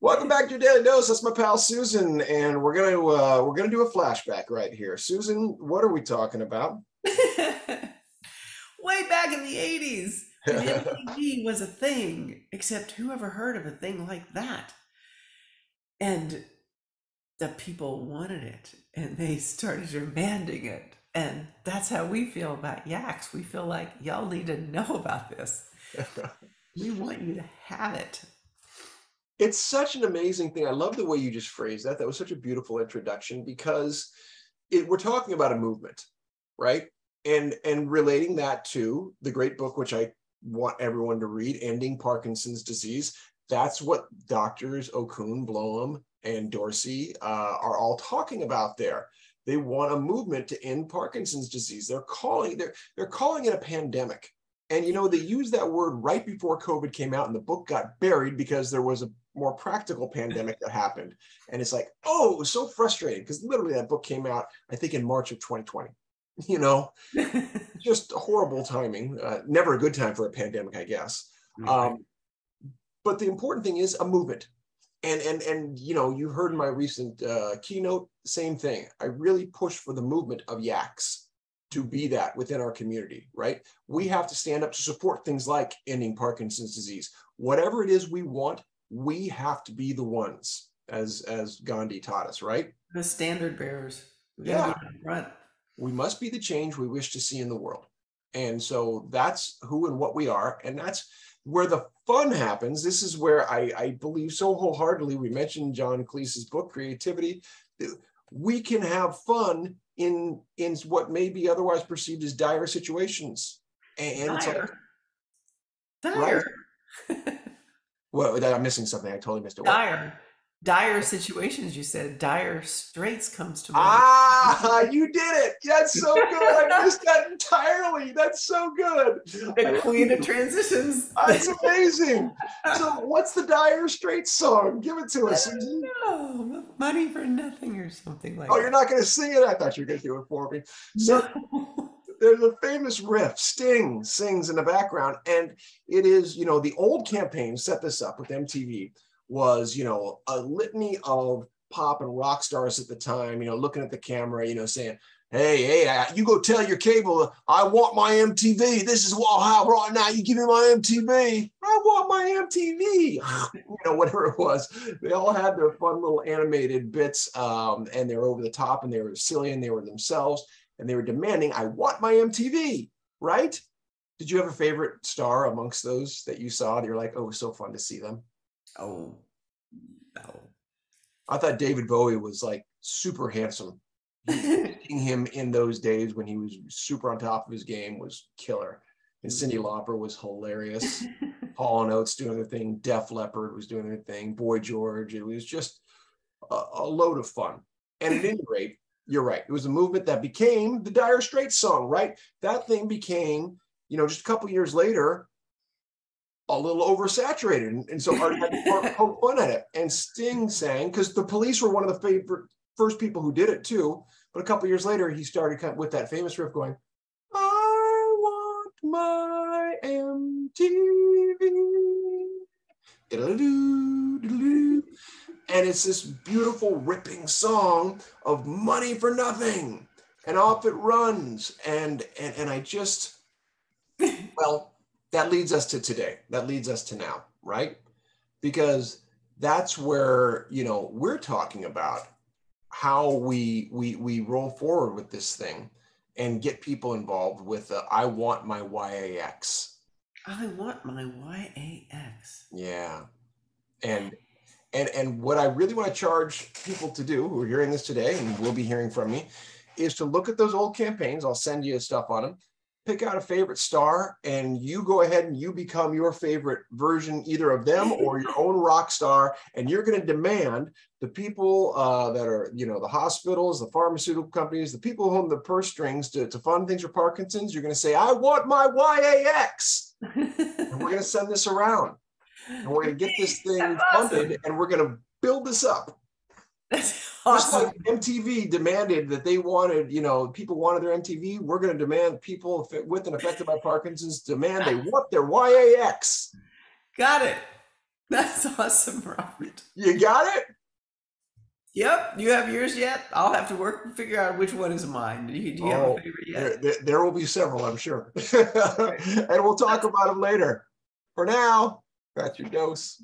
Welcome back to your Daily Dose. That's my pal Susan, and we're gonna do a flashback right here. Susan, what are we talking about? Way back in the 80s, when MTV was a thing, except who ever heard of a thing like that? And the people wanted it, and they started demanding it. And that's how we feel about yaks. We feel like y'all need to know about this. We want you to have it. It's such an amazing thing. I love the way you just phrased that. That was such a beautiful introduction because we're talking about a movement, right? And relating that to the great book, which I want everyone to read, Ending Parkinson's Disease. That's what doctors Okun, Bloem, and Dorsey are all talking about there. They want a movement to end Parkinson's disease. They're calling it a pandemic. And they used that word right before COVID came out, and the book got buried because there was a more practical pandemic that happened. And it's like, oh, it was so frustrating because literally that book came out, I think, in March of 2020. Just horrible timing. Never a good time for a pandemic, I guess. Right. But the important thing is a movement. And you heard in my recent keynote, same thing. I really push for the movement of yaks to be that within our community, right? We have to stand up to support things like ending Parkinson's disease. Whatever it is we want, we have to be the ones, as Gandhi taught us, right? The standard bearers. We gotta Yeah, be in front. we must be the change we wish to see in the world. And so that's who and what we are. And that's where the fun happens. This is where I believe so wholeheartedly. We mentioned John Cleese's book, Creativity. We can have fun in what may be otherwise perceived as dire situations. And it's like, right? Dire. Well, I'm missing something. I totally missed it. What? Dire. Dire situations, you said. Dire straits comes to mind. Ah, you did it. That's so good. I missed that entirely. That's so good. The queen of transitions. That's amazing. So what's the Dire Straits song? Give it to us, Susan. No, money for nothing or something like Oh, that. you're not going to sing it? I thought you were going to do it for me. So No. there's a famous riff. Sting sings in the background. And it is, the old campaign set this up with MTV was, a litany of pop and rock stars at the time, looking at the camera, saying, hey, you go tell your cable, I want my MTV. This is what I have right now. You give me my MTV. I want my MTV. Whatever it was. They all had their fun little animated bits, and they were over the top, and they were silly, and they were themselves, and they were demanding, I want my MTV, right? Did you have a favorite star amongst those that you saw that you're like, oh, it was so fun to see them? Oh, no. I thought David Bowie was like super handsome. Seeing him in those days when he was super on top of his game was killer. And Cyndi Lauper was hilarious. Hall & Oates doing their thing. Def Leppard was doing their thing. Boy George. It was just a load of fun. And at any rate, you're right. It was a movement that became the Dire Straits song, right? That thing became, just a couple years later, a little oversaturated. And so Art had to poke fun at it. And Sting sang, because the Police were one of the first people who did it too. But a couple years later, he started with that famous riff going, I want my MTV. And it's this beautiful ripping song of money for nothing. And off it runs. And I just, well, that leads us to today. That leads us to now, right? Because that's where, we're talking about how we roll forward with this thing and get people involved with I want my YAX. I want my YAX. Yeah. And what I really want to charge people to do who are hearing this today and will be hearing from me is to look at those old campaigns. I'll send you stuff on them. Pick out a favorite star and you go ahead and you become your favorite version, either of them or your own rock star. And you're going to demand the people that are, the hospitals, the pharmaceutical companies, the people who own the purse strings to fund things for Parkinson's. You're going to say, I want my YAX. And we're going to send this around. And we're going to get this thing funded and we're going to build this up. That's awesome. Just like MTV demanded that they wanted, people wanted their MTV, we're going to demand people with and affected by Parkinson's demand they want their YAX. Got it. That's awesome, Robert. You got it? Yep. You have yours yet? I'll have to figure out which one is mine. Do you have a Oh, favorite yet? there will be several, I'm sure. And we'll talk about them later. For now, that's your dose.